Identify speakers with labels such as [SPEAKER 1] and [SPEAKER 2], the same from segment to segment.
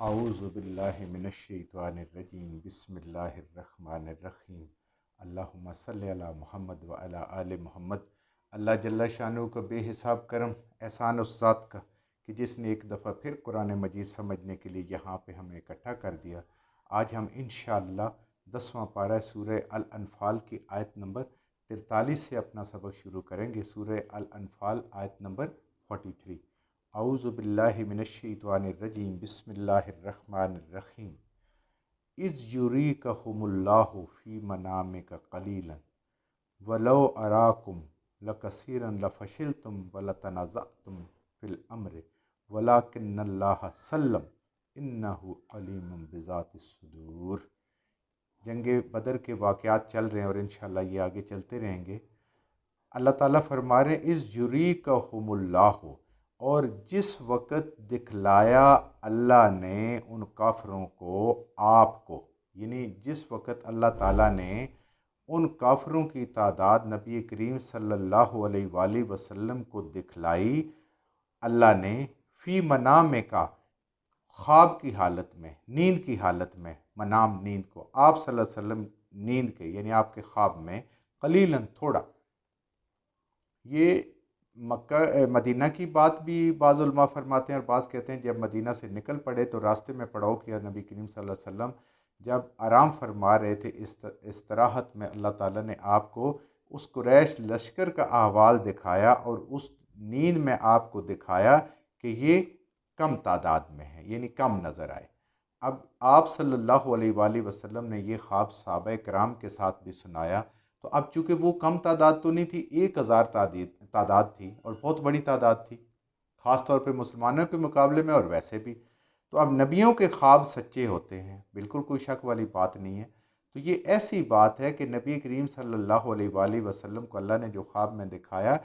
[SPEAKER 1] اعوذ باللہ من الشیطان الرجیم بسم اللہ الرحمن الرحیم اللہم صلی علی محمد وعلی آل محمد۔ اللہ جل شانہ کا بے حساب کرم احسان اس ذات کا کہ جس نے ایک دفعہ پھر قرآن مجید سمجھنے کے لیے یہاں پہ ہمیں اکٹھا کر دیا۔ آج ہم انشاءاللہ 10واں پارہ سورہ الانفال کی آیت نمبر 43 سے اپنا سبق شروع کریں گے۔ سورہ الانفال آیت نمبر 43۔ اعوذ باللہ من الشیطان الرجیم بسم اللہ الرحمن الرحیم۔ اذ یریکہم اللہ فی منامک قلیلا ولو اراکم لکثیرا لفشلتم ولتنازعتم فی الامر ولکن اللہ سلم انہ علیم بذات الصدور۔ جنگ بدر کے واقعات چل رہے ہیں اور انشاءاللہ یہ آگے چلتے رہیں گے۔ اللہ تعالیٰ فرما رہے ہیں اذ یریکہم اللہ، اور جس وقت دکھلایا اللہ نے ان کافروں کو آپ کو، یعنی جس وقت اللہ تعالیٰ نے ان کافروں کی تعداد نبی کریم صلی اللہ علیہ وآلہ وسلم کو دکھلائی اللہ نے، فی منام کا، خواب کی حالت میں، نیند کی حالت میں، منام نیند کو، آپ صلی اللہ علیہ وسلم نیند کے یعنی آپ کے خواب میں، قلیلاً تھوڑا۔ یہ مدینہ کی بات بھی بعض علماء فرماتے ہیں اور بعض کہتے ہیں جب مدینہ سے نکل پڑے تو راستے میں پڑاؤ کیا نبی کریم صلی اللہ علیہ وسلم جب آرام فرما رہے تھے استراحت میں، اللہ تعالیٰ نے آپ کو اس قریش لشکر کا احوال دکھایا اور اس نیند میں آپ کو دکھایا کہ یہ کم تعداد میں ہے، یعنی کم نظر آئے۔ اب آپ صلی اللہ علیہ وآلہ وسلم نے یہ خواب صحابہ کرام کے ساتھ بھی سنایا، تو اب چونکہ وہ کم تعداد تو نہیں تھی، 1000 تعداد تھی اور بہت بڑی تعداد تھی، خاص طور پہ مسلمانوں کے مقابلے میں اور ویسے بھی۔ تو اب نبیوں کے خواب سچے ہوتے ہیں، بالکل کوئی شک والی بات نہیں ہے۔ تو یہ ایسی بات ہے کہ نبی کریم صلی اللہ علیہ وآلہ وسلم کو اللہ نے جو خواب میں دکھایا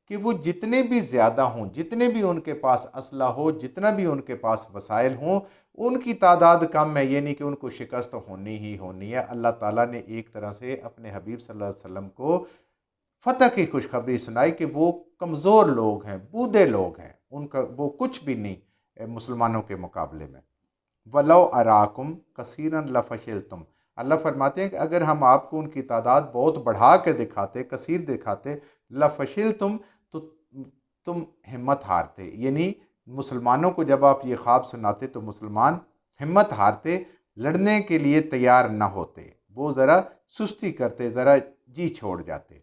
[SPEAKER 1] کہ وہ جتنے بھی زیادہ ہوں، جتنے بھی ان کے پاس اسلحہ ہو، جتنا بھی ان کے پاس وسائل ہوں، ان کی تعداد کم ہے، یعنی کہ ان کو شکست ہونی ہی ہونی ہے۔ اللہ تعالیٰ نے ایک طرح سے اپنے حبیب صلی اللہ علیہ وسلم کو فتح کی خوشخبری سنائی کہ وہ کمزور لوگ ہیں، بوڑھے لوگ ہیں، ان کا وہ کچھ بھی نہیں مسلمانوں کے مقابلے میں۔ وَلَوْ أَرَاكُمْ كَثِيرًا لَفَشِلْتُمْ، اللہ فرماتے ہیں کہ اگر ہم آپ کو ان کی تعداد بہت بڑھا کے دکھاتے، کثیر دکھاتے، لَفَشِلْتُمْ، تو تم ہمت ہارتے، یعنی مسلمانوں کو جب آپ یہ خواب سناتے تو مسلمان ہمت ہارتے، لڑنے کے لیے تیار نہ ہوتے، وہ ذرا سستی کرتے، ذرا جی چھوڑ جاتے۔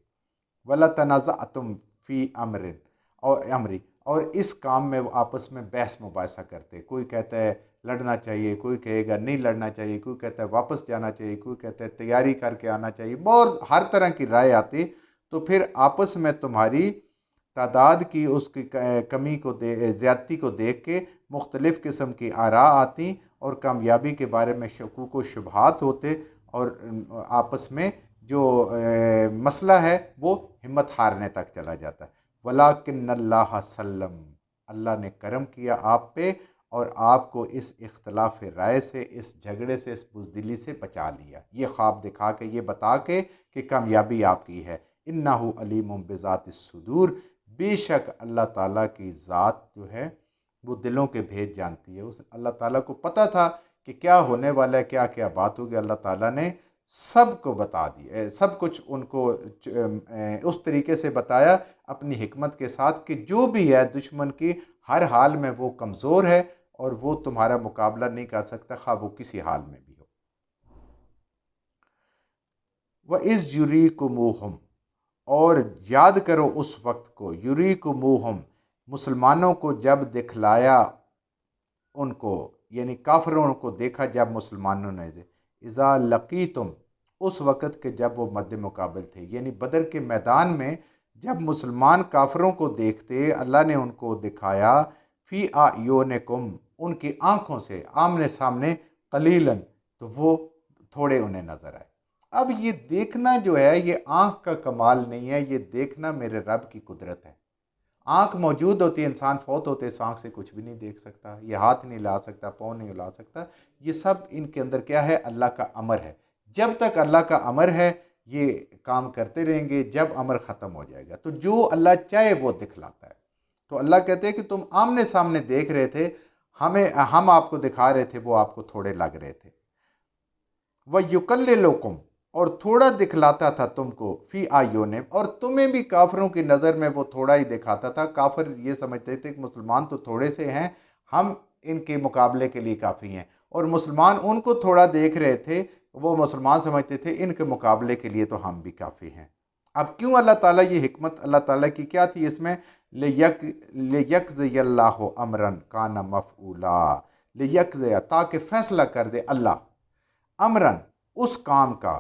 [SPEAKER 1] وَلَتَنَازَعْتُمْ فِي أَمْرٍ، اور اس کام میں وہ آپس میں بحث مباحثہ کرتے، کوئی کہتا ہے لڑنا چاہیے، کوئی کہے گا نہیں لڑنا چاہیے، کوئی کہتا ہے واپس جانا چاہیے، کوئی کہتا ہے تیاری کر کے آنا چاہیے، بہت ہر طرح کی رائے آتی۔ تو پھر آپس میں تمہاری تعداد کی اس کی کمی کو زیادتی کو دیکھ کے مختلف قسم کی آراء آتی اور کامیابی کے بارے میں شکوک و شبہات ہوتے، اور آپس میں جو مسئلہ ہے وہ ہمت ہارنے تک چلا جاتا ہے۔ وَلَٰكِنَّ اللَّهَ سَلَّمَ، اللہ نے کرم کیا آپ پہ اور آپ کو اس اختلاف رائے سے، اس جھگڑے سے، اس بزدلی سے بچا لیا، یہ خواب دکھا کے، یہ بتا کے کہ کامیابی آپ کی ہے۔ اِنَّهُ عَلِيمٌ بِذَاتِ الصُّدُورِ، بے شک اللہ تعالیٰ کی ذات جو ہے وہ دلوں کے بھید جانتی ہے۔ اللہ تعالیٰ کو پتہ تھا کہ کیا ہونے والا ہے، کیا کیا بات ہوگی، اللہ تعالیٰ نے سب کو بتا دیا، سب کچھ ان کو اس طریقے سے بتایا اپنی حکمت کے ساتھ کہ جو بھی ہے دشمن کی ہر حال میں وہ کمزور ہے اور وہ تمہارا مقابلہ نہیں کر سکتا، خواہ وہ کسی حال میں بھی ہو۔ وَإِذْ يُرِيكُمُوهُمْ، اور یاد کرو اس وقت کو، یُرِيكُمُوهُمْ، مسلمانوں کو جب دکھلایا ان کو، یعنی کافروں کو دیکھا جب مسلمانوں نے، اذا لقیتم، اس وقت کے جب وہ مد مقابل تھے، یعنی بدر کے میدان میں جب مسلمان کافروں کو دیکھتے، اللہ نے ان کو دکھایا فی اعینکم، ان کی آنکھوں سے، آمنے سامنے، قلیلاً، تو وہ تھوڑے انہیں نظر آئے۔ اب یہ دیکھنا جو ہے یہ آنکھ کا کمال نہیں ہے، یہ دیکھنا میرے رب کی قدرت ہے۔ آنکھ موجود ہوتی ہے، انسان فوت ہوتے اس آنکھ سے کچھ بھی نہیں دیکھ سکتا، یہ ہاتھ نہیں لا سکتا، پاؤں نہیں ہلا سکتا، یہ سب ان کے اندر کیا ہے؟ اللہ کا امر ہے۔ جب تک اللہ کا امر ہے یہ کام کرتے رہیں گے، جب امر ختم ہو جائے گا تو جو اللہ چاہے وہ دکھلاتا ہے۔ تو اللہ کہتے ہیں کہ تم آمنے سامنے دیکھ رہے تھے، ہم آپ کو دکھا رہے تھے وہ آپ کو تھوڑے لگ رہے تھے۔ وَيُقَلِّلُكُمْ، اور تھوڑا دکھلاتا تھا تم کو، فی آیونہم، اور تمہیں بھی کافروں کی نظر میں وہ تھوڑا ہی دکھاتا تھا۔ کافر یہ سمجھتے تھے کہ مسلمان تو تھوڑے سے ہیں، ہم ان کے مقابلے کے لیے کافی ہیں، اور مسلمان ان کو تھوڑا دیکھ رہے تھے، وہ مسلمان سمجھتے تھے ان کے مقابلے کے لیے تو ہم بھی کافی ہیں۔ اب کیوں اللہ تعالیٰ، یہ حکمت اللہ تعالیٰ کی کیا تھی اس میں؟ لِيَقْضِيَ اللَّهُ أَمْرًا كَانَ مَفْعُولًا، لِيَقْضِيَ، تاکہ فیصلہ کر دے اللہ، امرن، اس کام کا،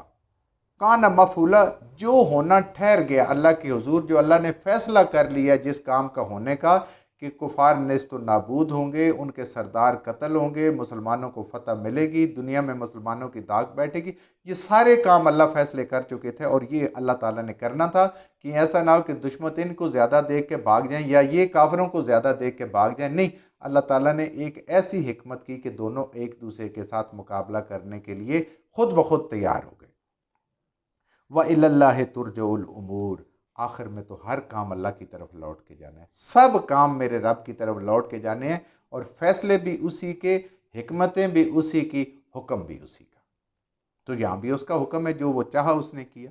[SPEAKER 1] کان مفعولا، جو ہونا ٹھہر گیا اللہ کے حضور، جو اللہ نے فیصلہ کر لیا جس کام کا ہونے کا، کہ کفار نیست و نابود ہوں گے، ان کے سردار قتل ہوں گے، مسلمانوں کو فتح ملے گی، دنیا میں مسلمانوں کی داغ بیٹھے گی، یہ سارے کام اللہ فیصلے کر چکے تھے، اور یہ اللہ تعالیٰ نے کرنا تھا کہ ایسا نہ ہو کہ دشمن ان کو زیادہ دیکھ کے بھاگ جائیں یا یہ کافروں کو زیادہ دیکھ کے بھاگ جائیں، نہیں، اللہ تعالیٰ نے ایک ایسی حکمت کی کہ دونوں ایک دوسرے کے ساتھ مقابلہ کرنے کے لیے خود بخود تیار ہو گئے۔ وَإِلَى اللَّهِ تُرْجَعُ الْأُمُورُ، آخر میں تو ہر کام اللہ کی طرف لوٹ کے جانا ہے، سب کام میرے رب کی طرف لوٹ کے جانے ہیں، اور فیصلے بھی اسی کے، حکمتیں بھی اسی کی، حکم بھی اسی کا۔ تو یہاں بھی اس کا حکم ہے، جو وہ چاہا اس نے کیا۔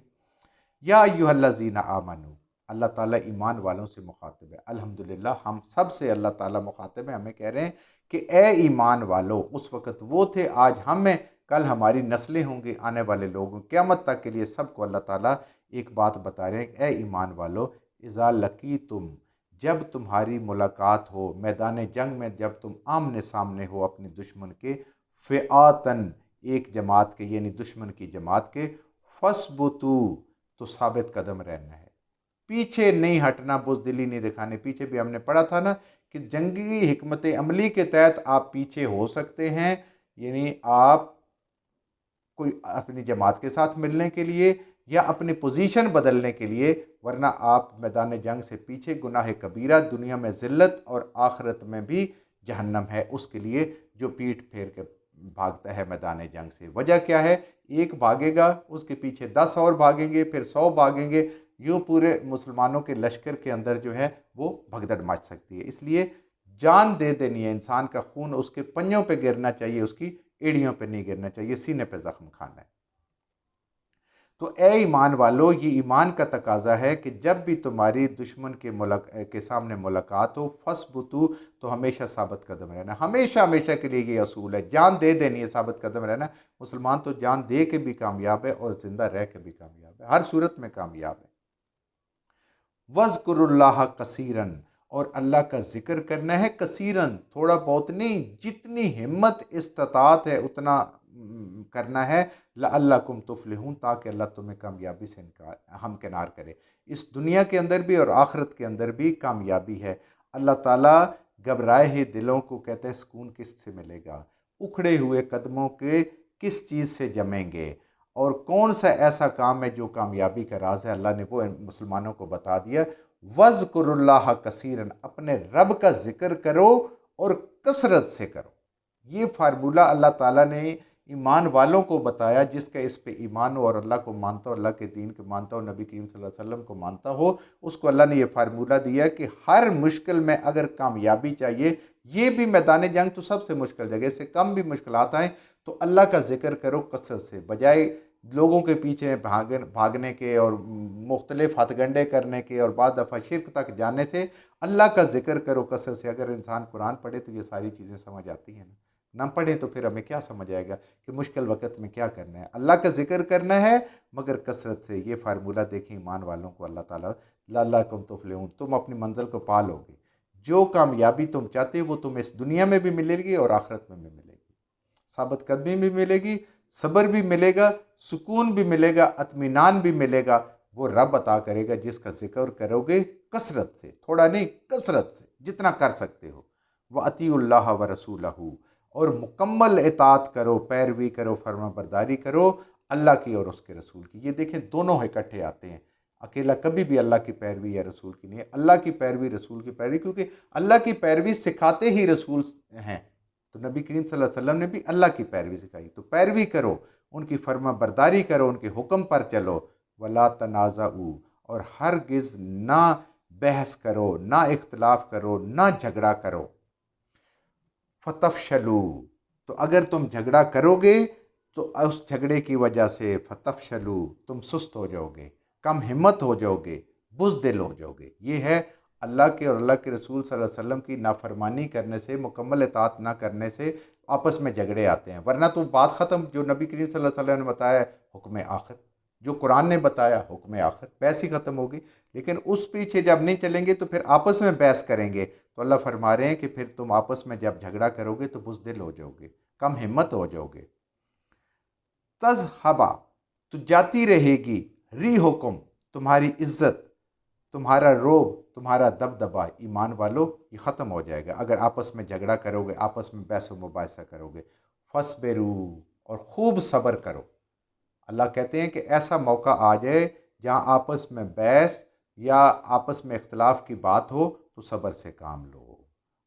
[SPEAKER 1] یا ایھا الذین آمنوا، اللہ تعالیٰ ایمان والوں سے مخاطب ہے۔ الحمدللہ ہم سب سے اللہ تعالیٰ مخاطب ہے، ہمیں کہہ رہے ہیں کہ اے ایمان والو، اس وقت وہ تھے، آج ہم ہیں، کل ہماری نسلیں ہوں گی، آنے والے لوگوں، قیامت تک کے لیے سب کو اللہ تعالیٰ ایک بات بتا رہے ہیں کہ اے ایمان والو، اذا لقیتم، جب تمہاری ملاقات ہو میدان جنگ میں، جب تم آمنے سامنے ہو اپنے دشمن کے، فئاتن، ایک جماعت کے، یعنی دشمن کی جماعت کے، فَاثْبُتُوا، تو ثابت قدم رہنا ہے، پیچھے نہیں ہٹنا، بزدلی نہیں دکھانے۔ پیچھے بھی ہم نے پڑھا تھا نا کہ جنگی حکمت عملی کے تحت آپ پیچھے ہو سکتے ہیں، یعنی آپ کوئی اپنی جماعت کے ساتھ ملنے کے لیے یا اپنی پوزیشن بدلنے کے لیے، ورنہ آپ میدان جنگ سے پیچھے، گناہ کبیرہ، دنیا میں ذلت اور آخرت میں بھی جہنم ہے اس کے لیے جو پیٹھ پھیر کے بھاگتا ہے میدان جنگ سے۔ وجہ کیا ہے؟ ایک بھاگے گا، اس کے پیچھے 10 اور بھاگیں گے، پھر 100 بھاگیں گے، یوں پورے مسلمانوں کے لشکر کے اندر جو ہے وہ بھگدڑ مچ سکتی ہے۔ اس لیے جان دے دینی ہے، انسان کا خون اس کے پنجوں پہ گرنا چاہیے، اس کی ایڑیوں پہ نہیں گرنا چاہیے، سینے پہ زخم کھانا ہے۔ تو اے ایمان والو، یہ ایمان کا تقاضا ہے کہ جب بھی تمہاری دشمن کے سامنے ملاقات ہو، فَاثْبُتُوا، تو ہمیشہ ثابت قدم رہنا، ہمیشہ ہمیشہ کے لیے یہ اصول ہے، جان دے دینی ہے، ثابت قدم رہنا۔ مسلمان تو جان دے کے بھی کامیاب ہے اور زندہ رہ کے بھی کامیاب ہے، ہر صورت میں کامیاب ہے۔ وَاذْكُرُوا اللَّهَ كَثِيرًا، اور اللہ کا ذکر کرنا ہے کثیراً، تھوڑا بہت نہیں، جتنی ہمت استطاعت ہے اتنا کرنا ہے، لعلکم تفلحون، تاکہ اللہ تمہیں کامیابی سے ہمکنار کرے، اس دنیا کے اندر بھی اور آخرت کے اندر بھی کامیابی ہے۔ اللہ تعالیٰ گھبرائے ہوئے دلوں کو کہتے ہیں سکون کس سے ملے گا، اکھڑے ہوئے قدموں کے کس چیز سے جمیں گے، اور کون سا ایسا کام ہے جو کامیابی کا راز ہے، اللہ نے وہ مسلمانوں کو بتا دیا۔ وَاذْكُرُوا اللَّهَ كَثِيرًا، اپنے رب کا ذکر کرو اور کثرت سے کرو۔ یہ فارمولہ اللہ تعالیٰ نے ایمان والوں کو بتایا، جس کا اس پہ ایمان ہو اور اللہ کو مانتا ہو، اللہ کے دین کو مانتا ہو، نبی کریم صلی اللہ علیہ وسلم کو مانتا ہو، اس کو اللہ نے یہ فارمولہ دیا کہ ہر مشکل میں اگر کامیابی چاہیے، یہ بھی میدان جنگ تو سب سے مشکل جگہ سے کم بھی مشکلات آئیں تو اللہ کا ذکر کرو کثرت سے، بجائے لوگوں کے پیچھے بھاگنے کے اور مختلف ہتھ گنڈے کرنے کے اور بعض دفعہ شرک تک جانے سے، اللہ کا ذکر کرو کثرت سے۔ اگر انسان قرآن پڑھے تو یہ ساری چیزیں سمجھ آتی ہیں، نہ پڑھیں تو پھر ہمیں کیا سمجھ آئے گا کہ مشکل وقت میں کیا کرنا ہے۔ اللہ کا ذکر کرنا ہے مگر کثرت سے۔ یہ فارمولہ دیکھیں ایمان والوں کو اللہ تعالیٰ، لعلکم تفلحون، تم اپنی منزل کو پا لو گے، جو کامیابی تم چاہتے ہو وہ تم اس دنیا میں بھی ملے گی اور آخرت میں بھی ملے گی، ثابت قدمی بھی ملے گی، صبر بھی ملے گا، سکون بھی ملے گا، اطمینان بھی ملے گا، وہ رب عطا کرے گا جس کا ذکر کرو گے کثرت سے، تھوڑا نہیں، کثرت سے، جتنا کر سکتے ہو۔ وَأَطِیعُوا اللَّهَ وَرَسُولَهُ، اور مکمل اطاعت کرو، پیروی کرو، فرما برداری کرو اللہ کی اور اس کے رسول کی۔ یہ دیکھیں دونوں اکٹھے آتے ہیں، اکیلا کبھی بھی اللہ کی پیروی یا رسول کی نہیں ہے، اللہ کی پیروی، رسول کی پیروی، کیونکہ اللہ کی پیروی سکھاتے ہی رسول ہیں، تو نبی کریم صلی اللہ علیہ وسلم نے بھی اللہ کی پیروی سکھائی، تو پیروی کرو، ان کی فرما برداری کرو، ان کے حکم پر چلو۔ وَلَا تَنَازَعُوا، اور ہرگز نہ بحث کرو، نہ اختلاف کرو، نہ جھگڑا کرو۔ فتفشلو، تو اگر تم جھگڑا کرو گے تو اس جھگڑے کی وجہ سے فتفشلو تم سست ہو جاؤ گے، کم ہمت ہو جاؤ گے، بزدل ہو جاؤ گے۔ یہ ہے اللہ کے اور اللہ کے رسول صلی اللہ علیہ وسلم کی نافرمانی کرنے سے، مکمل اطاعت نہ کرنے سے آپس میں جھگڑے آتے ہیں، ورنہ تو بات ختم۔ جو نبی کریم صلی اللہ علیہ وسلم نے بتایا ہے حکم آخر، جو قرآن نے بتایا حکم آخر، بحث ہی ختم ہوگی۔ لیکن اس پیچھے جب نہیں چلیں گے تو پھر آپس میں بحث کریں گے، تو اللہ فرما رہے ہیں کہ پھر تم آپس میں جب جھگڑا کرو گے تو بزدل ہو جاؤ گے، کم ہمت ہو جاؤ گے۔ تذہبا، تو جاتی رہے گی، ری حکم، تمہاری عزت، تمہارا روب، تمہارا دبدبا، ایمان والو یہ ختم ہو جائے گا اگر آپس میں جھگڑا کرو گے، آپس میں بحث و مباحثہ کرو گے۔ فصبرو، اور خوب صبر کرو۔ اللہ کہتے ہیں کہ ایسا موقع آ جائے جہاں آپس میں بحث یا آپس میں اختلاف کی بات ہو تو صبر سے کام لو۔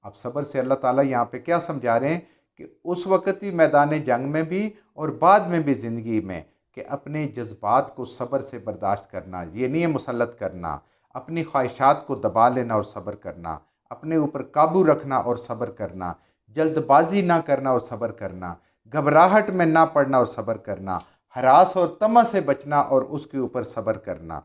[SPEAKER 1] اب صبر سے اللہ تعالیٰ یہاں پہ کیا سمجھا رہے ہیں کہ اس وقت ہی میدان جنگ میں بھی اور بعد میں بھی زندگی میں، کہ اپنے جذبات کو صبر سے برداشت کرنا، یہ نہیں ہے مسلط کرنا، اپنی خواہشات کو دبا لینا اور صبر کرنا، اپنے اوپر قابو رکھنا اور صبر کرنا، جلد بازی نہ کرنا اور صبر کرنا، گھبراہٹ میں نہ پڑنا اور صبر کرنا، ہراس اور طمع سے بچنا اور اس کے اوپر صبر کرنا،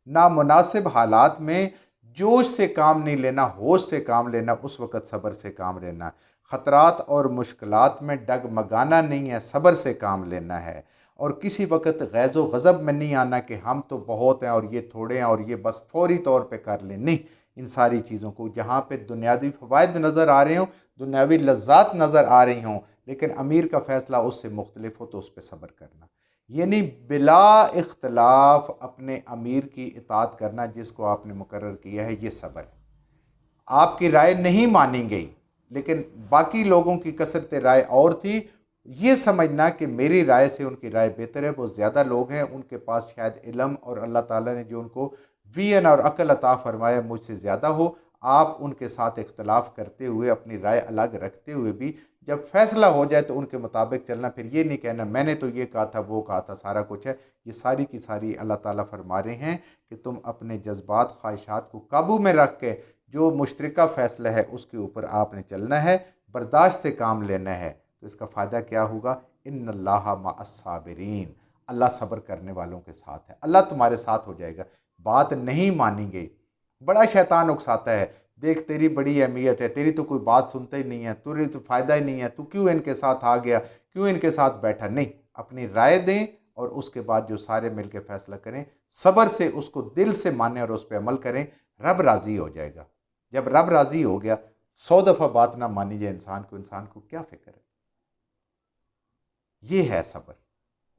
[SPEAKER 1] نامناسب حالات میں جوش سے کام نہیں لینا، ہوش سے کام لینا، اس وقت صبر سے کام لینا، خطرات اور مشکلات میں ڈگمگانا نہیں ہے، صبر سے کام لینا ہے، اور کسی وقت غیظ و غضب میں نہیں آنا کہ ہم تو بہت ہیں اور یہ تھوڑے ہیں اور یہ بس فوری طور پہ کر لیں، نہیں۔ ان ساری چیزوں کو، جہاں پہ دنیاوی فوائد نظر آ رہے ہوں، دنیاوی لذات نظر آ رہی ہوں، لیکن امیر کا فیصلہ اس سے مختلف ہو تو اس پہ صبر کرنا، یعنی بلا اختلاف اپنے امیر کی اطاعت کرنا جس کو آپ نے مقرر کیا ہے، یہ صبر ہے۔ آپ کی رائے نہیں مانی گئی لیکن باقی لوگوں کی کثرت رائے اور تھی، یہ سمجھنا کہ میری رائے سے ان کی رائے بہتر ہے، وہ زیادہ لوگ ہیں، ان کے پاس شاید علم اور اللہ تعالیٰ نے جو ان کو وین اور عقل عطا فرمایا مجھ سے زیادہ ہو، آپ ان کے ساتھ اختلاف کرتے ہوئے، اپنی رائے الگ رکھتے ہوئے بھی جب فیصلہ ہو جائے تو ان کے مطابق چلنا، پھر یہ نہیں کہنا میں نے تو یہ کہا تھا، وہ کہا تھا، سارا کچھ ہے۔ یہ ساری کی ساری اللہ تعالیٰ فرما رہے ہیں کہ تم اپنے جذبات، خواہشات کو قابو میں رکھ کے جو مشترکہ فیصلہ ہے اس کے اوپر آپ نے چلنا ہے، برداشت سے کام لینا ہے۔ تو اس کا فائدہ کیا ہوگا؟ ان اللہ مع الصابرین، اللہ صبر کرنے والوں کے ساتھ ہے، اللہ تمہارے ساتھ ہو جائے گا۔ بات نہیں مانی گئی، بڑا شیطان اکساتا ہے، دیکھ تیری بڑی اہمیت ہے، تیری تو کوئی بات سنتا ہی نہیں ہے، تیری تو فائدہ ہی نہیں ہے، تو کیوں ان کے ساتھ آ گیا، کیوں ان کے ساتھ بیٹھا؟ نہیں، اپنی رائے دیں اور اس کے بعد جو سارے مل کے فیصلہ کریں، صبر سے اس کو دل سے مانیں اور اس پہ عمل کریں، رب راضی ہو جائے گا۔ جب رب راضی ہو گیا، 100 دفعہ بات نہ مانی جائے انسان کو کیا فکر ہے؟ یہ ہے صبر،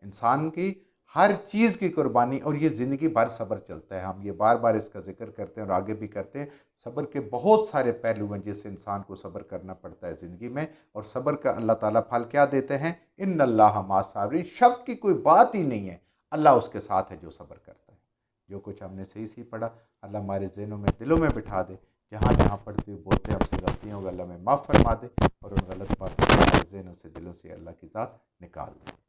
[SPEAKER 1] انسان کی ہر چیز کی قربانی، اور یہ زندگی بھر صبر چلتا ہے۔ ہم یہ بار بار اس کا ذکر کرتے ہیں اور آگے بھی کرتے ہیں، صبر کے بہت سارے پہلو ہیں جس سے انسان کو صبر کرنا پڑتا ہے زندگی میں، اور صبر کا اللہ تعالیٰ پھل کیا دیتے ہیں؟ ان اللہ مع الصابرین، شک کی کوئی بات ہی نہیں ہے، اللہ اس کے ساتھ ہے جو صبر کرتا ہے۔ جو کچھ ہم نے صحیح پڑھا اللہ ہمارے ذہنوں میں، دلوں میں بٹھا دے، جہاں جہاں پڑھتے بولتے ہم سے غلطیاں ہوگا اللہ میں معاف فرما دے، اور ان غلط باتوں کو ہمارے ذہنوں سے، دلوں سے اللہ کی ذات نکال دے۔